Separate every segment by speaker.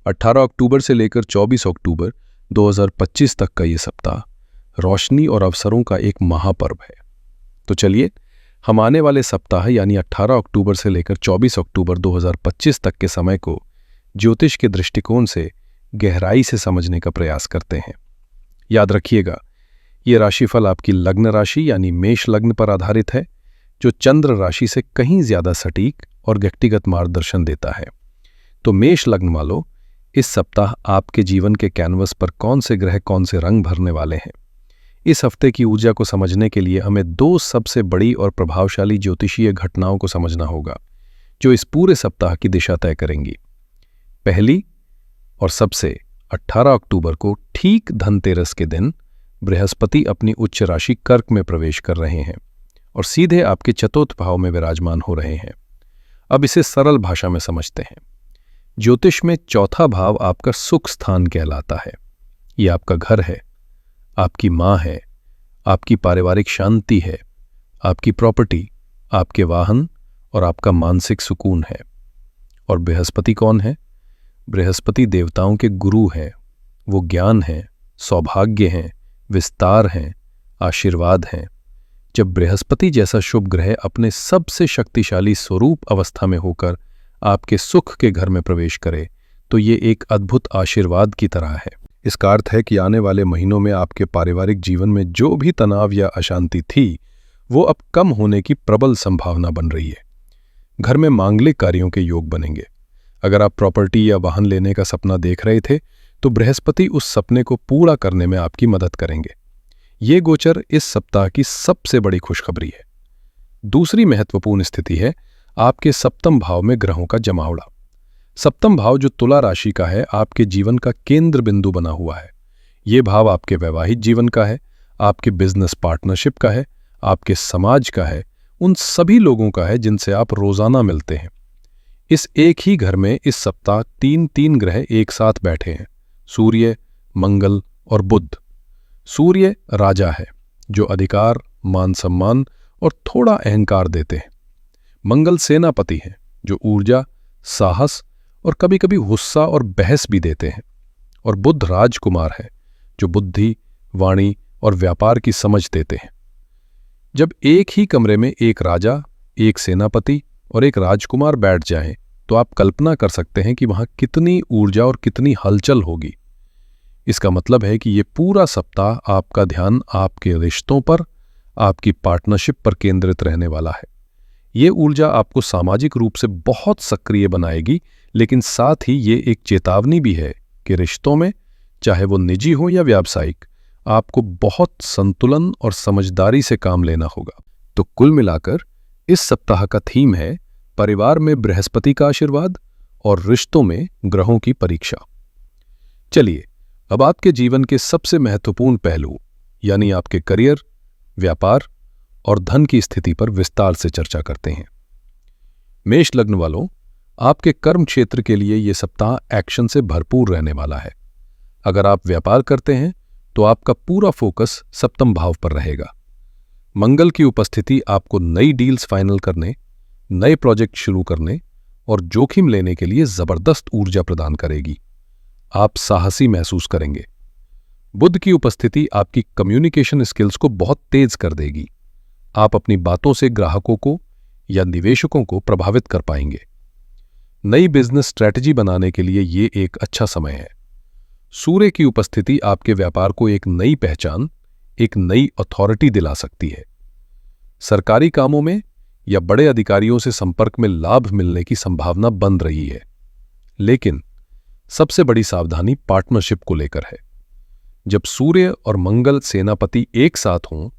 Speaker 1: 18 अक्टूबर से लेकर 24 अक्टूबर 2025 तक का ये सप्ताह रोशनी और अवसरों का एक महापर्व है। तो चलिए हम आने वाले सप्ताह यानी 18 अक्टूबर से लेकर 24 अक्टूबर 2025 तक के समय को ज्योतिष के दृष्टिकोण से गहराई से समझने का प्रयास करते हैं। याद रखिएगा, ये राशिफल आपकी लग्न राशि यानी मेष लग्न पर आधारित है, जो चंद्र राशि से कहीं ज्यादा सटीक और व्यक्तिगत मार्गदर्शन देता है। तो मेष लग्न वालों, इस सप्ताह आपके जीवन के कैनवस पर कौन से ग्रह कौन से रंग भरने वाले हैं, इस हफ्ते की ऊर्जा को समझने के लिए हमें दो सबसे बड़ी और प्रभावशाली ज्योतिषीय घटनाओं को समझना होगा, जो इस पूरे सप्ताह की दिशा तय करेंगी। पहली और सबसे 18 अक्टूबर को ठीक धनतेरस के दिन बृहस्पति अपनी उच्च राशि कर्क में प्रवेश कर रहे हैं और सीधे आपके चतुर्थ भाव में विराजमान हो रहे हैं। अब इसे सरल भाषा में समझते हैं। ज्योतिष में चौथा भाव आपका सुख स्थान कहलाता है। ये आपका घर है, आपकी मां है, आपकी पारिवारिक शांति है, आपकी प्रॉपर्टी, आपके वाहन और आपका मानसिक सुकून है। और बृहस्पति कौन है? बृहस्पति देवताओं के गुरु हैं। वो ज्ञान हैं, सौभाग्य हैं, विस्तार हैं, आशीर्वाद हैं। जब बृहस्पति जैसा शुभ ग्रह अपने सबसे शक्तिशाली स्वरूप अवस्था में होकर आपके सुख के घर में प्रवेश करे, तो ये एक अद्भुत आशीर्वाद की तरह है। इसका अर्थ है कि आने वाले महीनों में आपके पारिवारिक जीवन में जो भी तनाव या अशांति थी, वो अब कम होने की प्रबल संभावना बन रही है। घर में मांगलिक कार्यों के योग बनेंगे। अगर आप प्रॉपर्टी या वाहन लेने का सपना देख रहे थे, तो बृहस्पति उस सपने को पूरा करने में आपकी मदद करेंगे। ये गोचर इस सप्ताह की सबसे बड़ी खुशखबरी है। दूसरी महत्वपूर्ण स्थिति है आपके सप्तम भाव में ग्रहों का जमावड़ा। सप्तम भाव जो तुला राशि का है, आपके जीवन का केंद्र बिंदु बना हुआ है। ये भाव आपके वैवाहिक जीवन का है, आपके बिजनेस पार्टनरशिप का है, आपके समाज का है, उन सभी लोगों का है जिनसे आप रोजाना मिलते हैं। इस एक ही घर में इस सप्ताह तीन ग्रह एक साथ बैठे हैं, सूर्य, मंगल और बुध। सूर्य राजा है, जो अधिकार, मान सम्मान और थोड़ा अहंकार देते हैं। मंगल सेनापति हैं, जो ऊर्जा, साहस और कभी-कभी गुस्सा और बहस भी देते हैं। और बुध राजकुमार है, जो बुद्धि, वाणी और व्यापार की समझ देते हैं। जब एक ही कमरे में एक राजा, एक सेनापति और एक राजकुमार बैठ जाएं, तो आप कल्पना कर सकते हैं कि वहां कितनी ऊर्जा और कितनी हलचल होगी। इसका मतलब है कि ये पूरा सप्ताह आपका ध्यान आपके रिश्तों पर, आपकी पार्टनरशिप पर केंद्रित रहने वाला है। ये ऊर्जा आपको सामाजिक रूप से बहुत सक्रिय बनाएगी, लेकिन साथ ही ये एक चेतावनी भी है कि रिश्तों में, चाहे वो निजी हो या व्यावसायिक, आपको बहुत संतुलन और समझदारी से काम लेना होगा। तो कुल मिलाकर इस सप्ताह का थीम है परिवार में बृहस्पति का आशीर्वाद और रिश्तों में ग्रहों की परीक्षा। चलिए अब आपके जीवन के सबसे महत्वपूर्ण पहलू यानी आपके करियर, व्यापार और धन की स्थिति पर विस्तार से चर्चा करते हैं। मेष लग्न वालों, आपके कर्म क्षेत्र के लिए यह सप्ताह एक्शन से भरपूर रहने वाला है। अगर आप व्यापार करते हैं तो आपका पूरा फोकस सप्तम भाव पर रहेगा। मंगल की उपस्थिति आपको नई डील्स फाइनल करने, नए प्रोजेक्ट शुरू करने और जोखिम लेने के लिए जबरदस्त ऊर्जा प्रदान करेगी। आप साहसी महसूस करेंगे। बुध की उपस्थिति आपकी कम्युनिकेशन स्किल्स को बहुत तेज कर देगी। आप अपनी बातों से ग्राहकों को या निवेशकों को प्रभावित कर पाएंगे। नई बिजनेस स्ट्रैटेजी बनाने के लिए ये एक अच्छा समय है। सूर्य की उपस्थिति आपके व्यापार को एक नई पहचान, एक नई अथॉरिटी दिला सकती है। सरकारी कामों में या बड़े अधिकारियों से संपर्क में लाभ मिलने की संभावना बन रही है। लेकिन सबसे बड़ी सावधानी पार्टनरशिप को लेकर है। जब सूर्य और मंगल सेनापति एक साथ हों,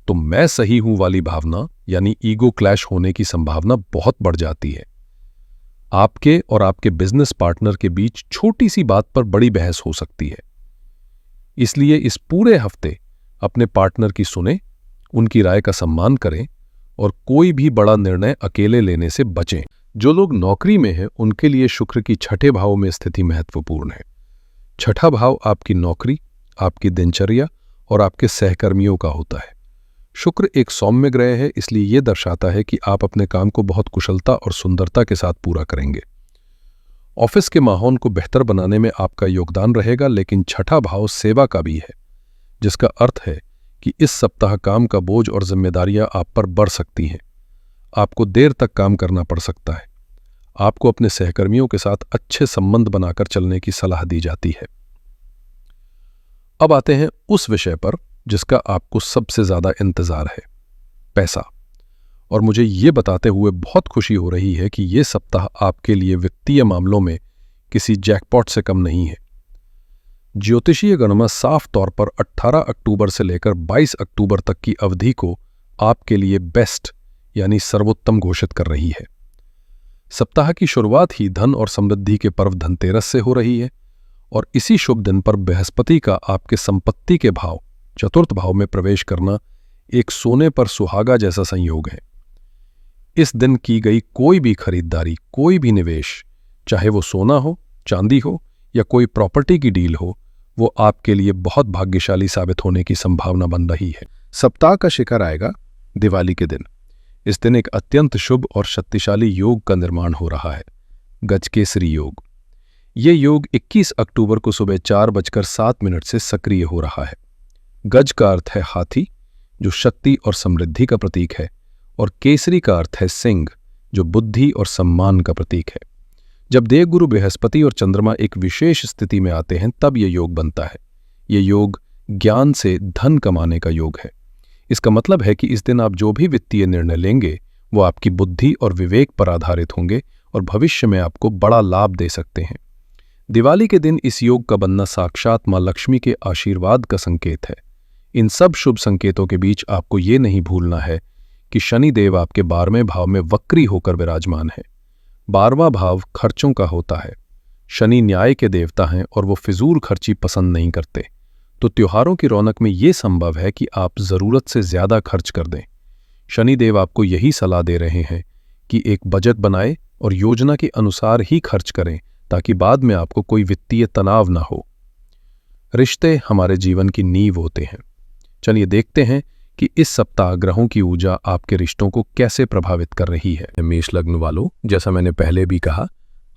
Speaker 1: तो मैं सही हूं वाली भावना यानी ईगो क्लैश होने की संभावना बहुत बढ़ जाती है। आपके और आपके बिजनेस पार्टनर के बीच छोटी सी बात पर बड़ी बहस हो सकती है। इसलिए इस पूरे हफ्ते अपने पार्टनर की सुने, उनकी राय का सम्मान करें और कोई भी बड़ा निर्णय अकेले लेने से बचें। जो लोग नौकरी में हैं, उनके लिए शुक्र की छठे भाव में स्थिति महत्वपूर्ण है। छठा भाव आपकी नौकरी, आपकी दिनचर्या और आपके सहकर्मियों का होता है। शुक्र एक सौम्य ग्रह है, इसलिए यह दर्शाता है कि आप अपने काम को बहुत कुशलता और सुंदरता के साथ पूरा करेंगे। ऑफिस के माहौल को बेहतर बनाने में आपका योगदान रहेगा, लेकिन छठा भाव सेवा का भी है, जिसका अर्थ है कि इस सप्ताह काम का बोझ और जिम्मेदारियां आप पर बढ़ सकती हैं। आपको देर तक काम करना पड़ सकता है। आपको अपने सहकर्मियों के साथ अच्छे संबंध बनाकर चलने की सलाह दी जाती है। अब आते हैं उस विषय पर जिसका आपको सबसे ज्यादा इंतजार है, पैसा। और मुझे ये बताते हुए बहुत खुशी हो रही है कि ये सप्ताह आपके लिए वित्तीय मामलों में किसी जैकपॉट से कम नहीं है। ज्योतिषीय गणना साफ तौर पर 18 अक्टूबर से लेकर 22 अक्टूबर तक की अवधि को आपके लिए बेस्ट यानी सर्वोत्तम घोषित कर रही है। सप्ताह की शुरुआत ही धन और समृद्धि के पर्व धनतेरस से हो रही है और इसी शुभ दिन पर बृहस्पति का आपके संपत्ति के भाव चतुर्थ भाव में प्रवेश करना एक सोने पर सुहागा जैसा संयोग है। इस दिन की गई कोई भी खरीदारी, कोई भी निवेश, चाहे वो सोना हो, चांदी हो या कोई प्रॉपर्टी की डील हो, वो आपके लिए बहुत भाग्यशाली साबित होने की संभावना बन रही है। सप्ताह का शिखर आएगा दिवाली के दिन। इस दिन एक अत्यंत शुभ और शक्तिशाली योग का निर्माण हो रहा है, गजकेसरी योग। ये योग 21 अक्टूबर को सुबह 4:07 से सक्रिय हो रहा है। गज का अर्थ है हाथी, जो शक्ति और समृद्धि का प्रतीक है, और केसरी का अर्थ है सिंह, जो बुद्धि और सम्मान का प्रतीक है। जब देवगुरु बृहस्पति और चंद्रमा एक विशेष स्थिति में आते हैं तब ये योग बनता है। ये योग ज्ञान से धन कमाने का योग है। इसका मतलब है कि इस दिन आप जो भी वित्तीय निर्णय लेंगे वो आपकी बुद्धि और विवेक पर आधारित होंगे और भविष्य में आपको बड़ा लाभ दे सकते हैं। दिवाली के दिन इस योग का बनना साक्षात मां लक्ष्मी के आशीर्वाद का संकेत है। इन सब शुभ संकेतों के बीच आपको ये नहीं भूलना है कि शनिदेव आपके 12वें भाव में वक्री होकर विराजमान है। 12वां भाव खर्चों का होता है। शनि न्याय के देवता हैं और वो फिजूल खर्ची पसंद नहीं करते। तो त्योहारों की रौनक में ये संभव है कि आप जरूरत से ज्यादा खर्च कर दें। शनिदेव आपको यही सलाह दे रहे हैं कि एक बजट बनाएं और योजना के अनुसार ही खर्च करें, ताकि बाद में आपको कोई वित्तीय तनाव ना हो। रिश्ते हमारे जीवन की नींव होते हैं। चलिए देखते हैं कि इस सप्ताह ग्रहों की ऊर्जा आपके रिश्तों को कैसे प्रभावित कर रही है। मेष लग्न वालों, जैसा मैंने पहले भी कहा,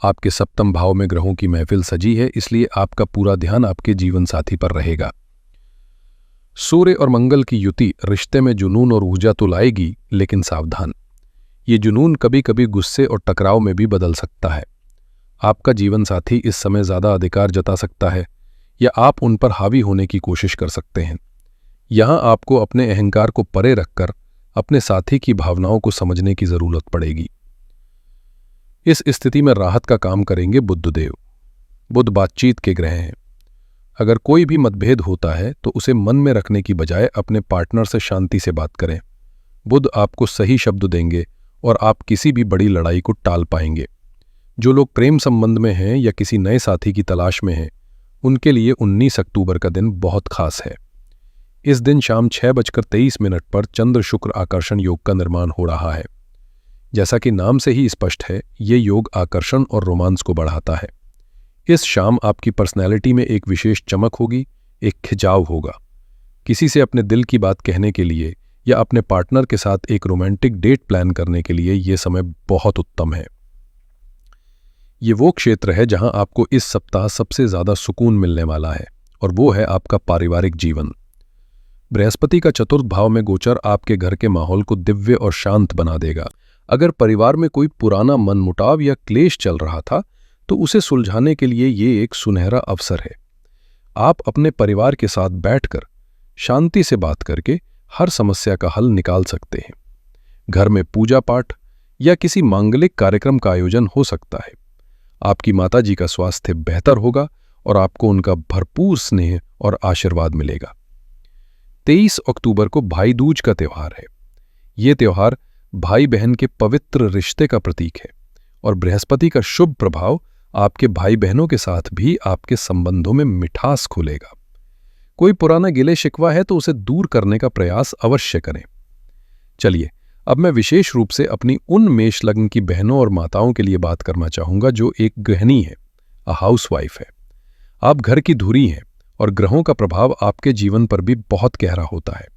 Speaker 1: आपके सप्तम भाव में ग्रहों की महफिल सजी है, इसलिए आपका पूरा ध्यान आपके जीवन साथी पर रहेगा। सूर्य और मंगल की युति रिश्ते में जुनून और ऊर्जा तो लाएगी, लेकिन सावधान, ये जुनून कभी कभी गुस्से और टकराव में भी बदल सकता है। आपका जीवन साथी इस समय ज्यादा अधिकार जता सकता है या आप उन पर हावी होने की कोशिश कर सकते हैं। यहां आपको अपने अहंकार को परे रखकर अपने साथी की भावनाओं को समझने की जरूरत पड़ेगी। इस स्थिति में राहत का काम करेंगे बुधदेव। बुध बातचीत के ग्रह हैं। अगर कोई भी मतभेद होता है तो उसे मन में रखने की बजाय अपने पार्टनर से शांति से बात करें। बुध आपको सही शब्द देंगे और आप किसी भी बड़ी लड़ाई को टाल पाएंगे। जो लोग प्रेम संबंध में हैं या किसी नए साथी की तलाश में हैं, उनके लिए 19 अक्टूबर का दिन बहुत खास है। इस दिन शाम 6:23 पर चंद्र शुक्र आकर्षण योग का निर्माण हो रहा है। जैसा कि नाम से ही स्पष्ट है, ये योग आकर्षण और रोमांस को बढ़ाता है। इस शाम आपकी पर्सनैलिटी में एक विशेष चमक होगी, एक खिंचाव होगा। किसी से अपने दिल की बात कहने के लिए या अपने पार्टनर के साथ एक रोमांटिक डेट प्लान करने के लिए ये समय बहुत उत्तम है। ये वो क्षेत्र है जहां आपको इस सप्ताह सबसे ज्यादा सुकून मिलने वाला है, और वो है आपका पारिवारिक जीवन। बृहस्पति का चतुर्थ भाव में गोचर आपके घर के माहौल को दिव्य और शांत बना देगा। अगर परिवार में कोई पुराना मनमुटाव या क्लेश चल रहा था तो उसे सुलझाने के लिए ये एक सुनहरा अवसर है। आप अपने परिवार के साथ बैठकर शांति से बात करके हर समस्या का हल निकाल सकते हैं। घर में पूजा पाठ या किसी मांगलिक कार्यक्रम का आयोजन हो सकता है। आपकी माताजी का स्वास्थ्य बेहतर होगा और आपको उनका भरपूर स्नेह और आशीर्वाद मिलेगा। 23 अक्टूबर को भाई दूज का त्यौहार है। ये त्यौहार भाई बहन के पवित्र रिश्ते का प्रतीक है और बृहस्पति का शुभ प्रभाव आपके भाई बहनों के साथ भी आपके संबंधों में मिठास खोलेगा। कोई पुराना गिले शिकवा है तो उसे दूर करने का प्रयास अवश्य करें। चलिए, अब मैं विशेष रूप से अपनी उन मेष लग्न की बहनों और माताओं के लिए बात करना चाहूंगा जो एक गृहिणी है, हाउसवाइफ है। आप घर की धुरी हैं और ग्रहों का प्रभाव आपके जीवन पर भी बहुत गहरा होता है।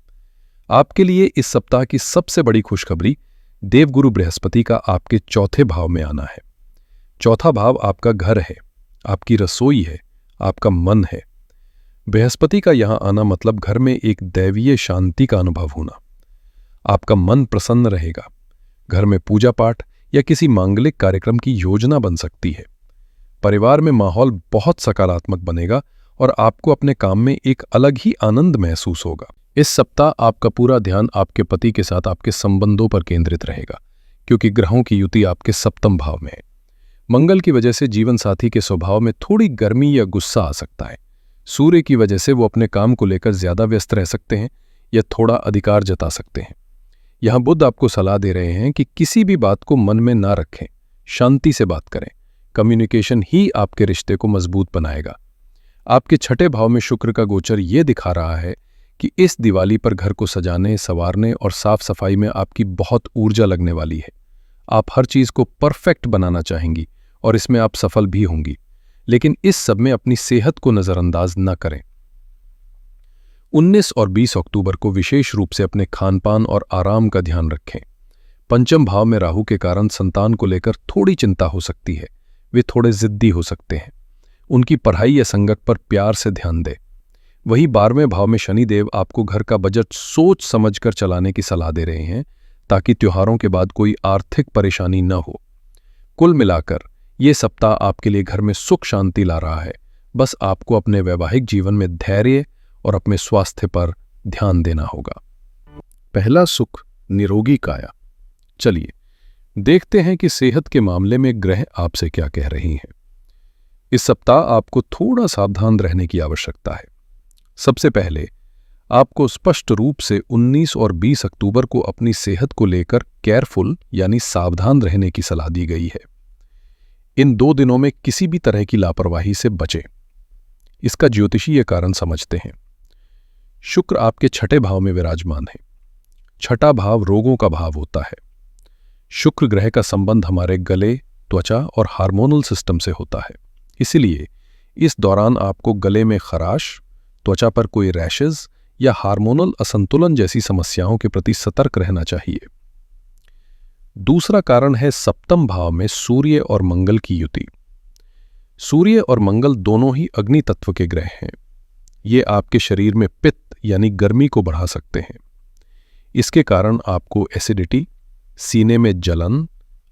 Speaker 1: आपके लिए इस सप्ताह की सबसे बड़ी खुशखबरी देवगुरु बृहस्पति का आपके चौथे भाव में आना है। चौथा भाव आपका घर है, आपकी रसोई है, आपका मन है। बृहस्पति का यहां आना मतलब घर में एक दैवीय शांति का अनुभव होना। आपका मन प्रसन्न रहेगा। घर में पूजा पाठ या किसी मांगलिक कार्यक्रम की योजना बन सकती है। परिवार में माहौल बहुत सकारात्मक बनेगा और आपको अपने काम में एक अलग ही आनंद महसूस होगा। इस सप्ताह आपका पूरा ध्यान आपके पति के साथ आपके संबंधों पर केंद्रित रहेगा, क्योंकि ग्रहों की युति आपके सप्तम भाव में है। मंगल की वजह से जीवन साथी के स्वभाव में थोड़ी गर्मी या गुस्सा आ सकता है। सूर्य की वजह से वो अपने काम को लेकर ज्यादा व्यस्त रह सकते हैं या थोड़ा अधिकार जता सकते हैं। यहां बुध आपको सलाह दे रहे हैं कि किसी भी बात को मन में ना रखें, शांति से बात करें। कम्युनिकेशन ही आपके रिश्ते को मजबूत बनाएगा। आपके छठे भाव में शुक्र का गोचर ये दिखा रहा है कि इस दिवाली पर घर को सजाने, संवारने और साफ सफाई में आपकी बहुत ऊर्जा लगने वाली है। आप हर चीज को परफेक्ट बनाना चाहेंगी और इसमें आप सफल भी होंगी, लेकिन इस सब में अपनी सेहत को नजरअंदाज न करें। 19 और 20 अक्टूबर को विशेष रूप से अपने खानपान और आराम का ध्यान रखें। पंचम भाव में राहु के कारण संतान को लेकर थोड़ी चिंता हो सकती है। वे थोड़े जिद्दी हो सकते हैं। उनकी पढ़ाई या संगत पर प्यार से ध्यान दें। वहीं 12वें भाव में शनिदेव आपको घर का बजट सोच समझकर चलाने की सलाह दे रहे हैं, ताकि त्योहारों के बाद कोई आर्थिक परेशानी न हो। कुल मिलाकर ये सप्ताह आपके लिए घर में सुख शांति ला रहा है। बस आपको अपने वैवाहिक जीवन में धैर्य और अपने स्वास्थ्य पर ध्यान देना होगा। पहला सुख, निरोगी काया। चलिए देखते हैं कि सेहत के मामले में ग्रह आपसे क्या कह रही हैं। इस सप्ताह आपको थोड़ा सावधान रहने की आवश्यकता है। सबसे पहले आपको स्पष्ट रूप से 19 और 20 अक्टूबर को अपनी सेहत को लेकर केयरफुल यानी सावधान रहने की सलाह दी गई है। इन 2 दिनों में किसी भी तरह की लापरवाही से बचें। इसका ज्योतिषीय कारण समझते हैं। शुक्र आपके छठे भाव में विराजमान है। छठा भाव रोगों का भाव होता है। शुक्र ग्रह का संबंध हमारे गले, त्वचा और हार्मोनल सिस्टम से होता है। इसलिए इस दौरान आपको गले में खराश, त्वचा पर कोई रैशेज या हार्मोनल असंतुलन जैसी समस्याओं के प्रति सतर्क रहना चाहिए। दूसरा कारण है सप्तम भाव में सूर्य और मंगल की युति। सूर्य और मंगल दोनों ही अग्नि तत्व के ग्रह हैं। ये आपके शरीर में पित्त यानी गर्मी को बढ़ा सकते हैं। इसके कारण आपको एसिडिटी, सीने में जलन,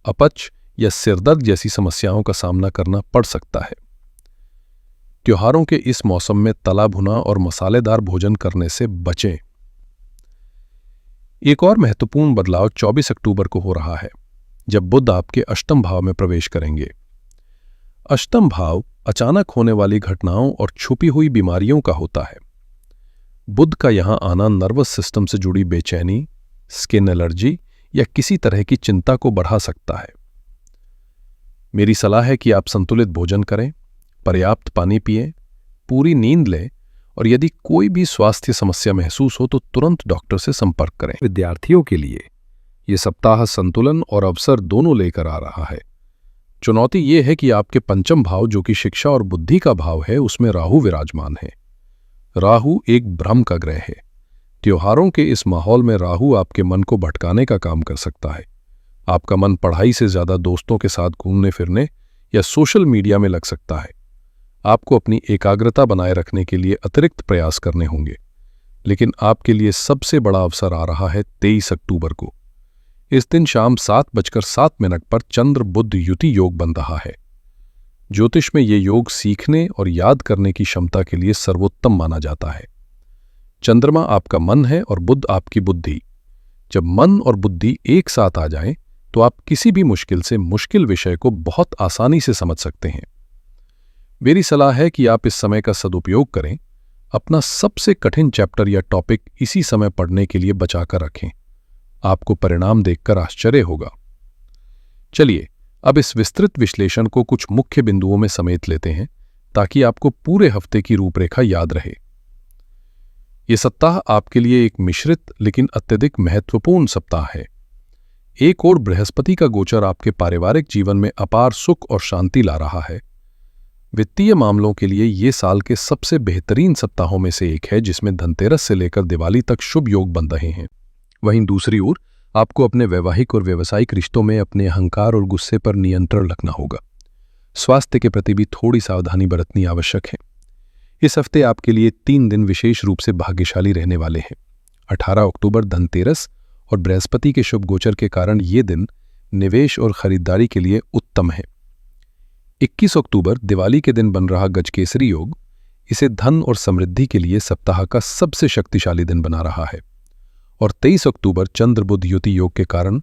Speaker 1: अपच या सिरदर्द जैसी समस्याओं का सामना करना पड़ सकता है। त्योहारों के इस मौसम में तला भुना और मसालेदार भोजन करने से बचें। एक और महत्वपूर्ण बदलाव 24 अक्टूबर को हो रहा है, जब बुध आपके अष्टम भाव में प्रवेश करेंगे। अष्टम भाव अचानक होने वाली घटनाओं और छुपी हुई बीमारियों का होता है। बुध का यहां आना नर्वस सिस्टम से जुड़ी बेचैनी, स्किन एलर्जी या किसी तरह की चिंता को बढ़ा सकता है। मेरी सलाह है कि आप संतुलित भोजन करें, पर्याप्त पानी पिएं, पूरी नींद लें और यदि कोई भी स्वास्थ्य समस्या महसूस हो तो तुरंत डॉक्टर से संपर्क करें। विद्यार्थियों के लिए यह सप्ताह संतुलन और अवसर दोनों लेकर आ रहा है। चुनौती यह है कि आपके पंचम भाव, जो कि शिक्षा और बुद्धि का भाव है, उसमें राहु विराजमान है। राहु एक भ्रम का ग्रह है। त्योहारों के इस माहौल में राहु आपके मन को भटकाने का काम कर सकता है। आपका मन पढ़ाई से ज्यादा दोस्तों के साथ घूमने फिरने या सोशल मीडिया में लग सकता है। आपको अपनी एकाग्रता बनाए रखने के लिए अतिरिक्त प्रयास करने होंगे। लेकिन आपके लिए सबसे बड़ा अवसर आ रहा है 23 अक्टूबर को। इस दिन शाम 7:07 पर चंद्र बुध युति योग बन रहा है। ज्योतिष में यह योग सीखने और याद करने की क्षमता के लिए सर्वोत्तम माना जाता है। चंद्रमा आपका मन है और बुध आपकी बुद्धि। जब मन और बुद्धि एक साथ आ जाएं, तो आप किसी भी मुश्किल से मुश्किल विषय को बहुत आसानी से समझ सकते हैं। मेरी सलाह है कि आप इस समय का सदुपयोग करें। अपना सबसे कठिन चैप्टर या टॉपिक इसी समय पढ़ने के लिए बचाकर रखें। आपको परिणाम देखकर आश्चर्य होगा। चलिए अब इस विस्तृत विश्लेषण को कुछ मुख्य बिंदुओं में समेट लेते हैं, ताकि आपको पूरे हफ्ते की रूपरेखा याद रहे। यह सप्ताह आपके लिए एक मिश्रित लेकिन अत्यधिक महत्वपूर्ण सप्ताह है। एक ओर बृहस्पति का गोचर आपके पारिवारिक जीवन में अपार सुख और शांति ला रहा है। वित्तीय मामलों के लिए ये साल के सबसे बेहतरीन सप्ताहों में से एक है, जिसमें धनतेरस से लेकर दिवाली तक शुभ योग बन रहे हैं। वहीं दूसरी ओर आपको अपने वैवाहिक और व्यावसायिक रिश्तों में अपने अहंकार और गुस्से पर नियंत्रण रखना होगा। स्वास्थ्य के प्रति भी थोड़ी सावधानी बरतनी आवश्यक है। इस हफ्ते आपके लिए 3 दिन विशेष रूप से भाग्यशाली रहने वाले हैं। 18 अक्टूबर धनतेरस और बृहस्पति के शुभ गोचर के कारण ये दिन निवेश और खरीदारी के लिए उत्तम है। 21 अक्टूबर दिवाली के दिन बन रहा गजकेसरी योग इसे धन और समृद्धि के लिए सप्ताह का सबसे शक्तिशाली दिन बना रहा है। और 23 अक्टूबर चंद्र बुध युति योग के कारण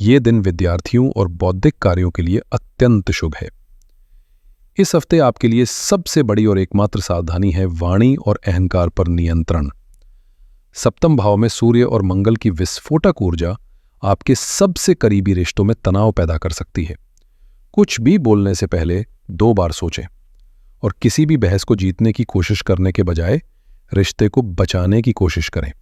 Speaker 1: ये दिन विद्यार्थियों और बौद्धिक कार्यों के लिए अत्यंत शुभ है। इस हफ्ते आपके लिए सबसे बड़ी और एकमात्र सावधानी है वाणी और अहंकार पर नियंत्रण। सप्तम भाव में सूर्य और मंगल की विस्फोटक ऊर्जा आपके सबसे करीबी रिश्तों में तनाव पैदा कर सकती है। कुछ भी बोलने से पहले 2 बार सोचें और किसी भी बहस को जीतने की कोशिश करने के बजाय रिश्ते को बचाने की कोशिश करें।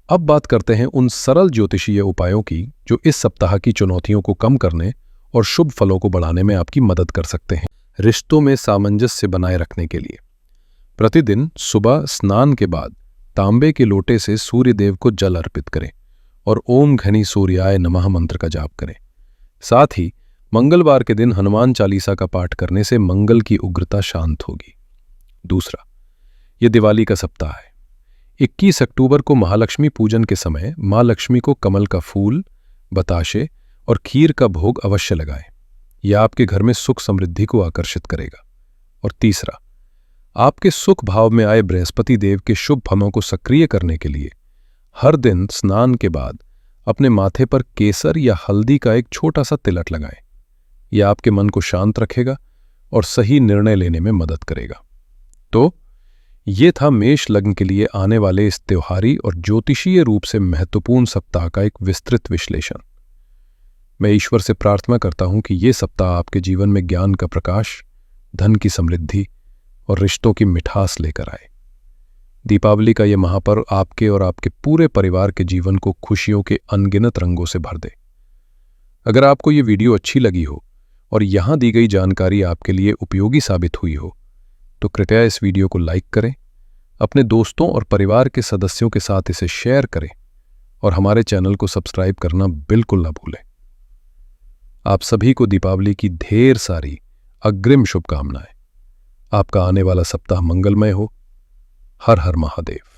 Speaker 1: अब बात करते हैं उन सरल ज्योतिषीय उपायों की जो इस सप्ताह की चुनौतियों को कम करने और शुभ फलों को बढ़ाने में आपकी मदद कर सकते हैं। रिश्तों में सामंजस्य बनाए रखने के लिए प्रतिदिन सुबह स्नान के बाद तांबे के लोटे से सूर्य देव को जल अर्पित करें और ओम घनी सूर्याय नमः मंत्र का जाप करें। साथ ही मंगलवार के दिन हनुमान चालीसा का पाठ करने से मंगल की उग्रता शांत होगी। दूसरा, यह दिवाली का सप्ताह है। 21 अक्टूबर को महालक्ष्मी पूजन के समय मां लक्ष्मी को कमल का फूल, बताशे और खीर का भोग अवश्य लगाएं। यह आपके घर में सुख समृद्धि को आकर्षित करेगा। और तीसरा, आपके सुख भाव में आए बृहस्पति देव के शुभ फलों को सक्रिय करने के लिए हर दिन स्नान के बाद अपने माथे पर केसर या हल्दी का एक छोटा सा तिलक लगाएं। यह आपके मन को शांत रखेगा और सही निर्णय लेने में मदद करेगा। तो ये था मेष लग्न के लिए आने वाले इस त्योहारी और ज्योतिषीय रूप से महत्वपूर्ण सप्ताह का एक विस्तृत विश्लेषण। मैं ईश्वर से प्रार्थना करता हूं कि ये सप्ताह आपके जीवन में ज्ञान का प्रकाश, धन की समृद्धि और रिश्तों की मिठास लेकर आए। दीपावली का यह महापर्व आपके और आपके पूरे परिवार के जीवन को खुशियों के अनगिनत रंगों से भर दे। अगर आपको ये वीडियो अच्छी लगी हो और यहां दी गई जानकारी आपके लिए उपयोगी साबित हुई हो तो कृपया इस वीडियो को लाइक करें, अपने दोस्तों और परिवार के सदस्यों के साथ इसे शेयर करें और हमारे चैनल को सब्सक्राइब करना बिल्कुल न भूलें। आप सभी को दीपावली की ढेर सारी अग्रिम शुभकामनाएं। आपका आने वाला सप्ताह मंगलमय हो। हर हर महादेव।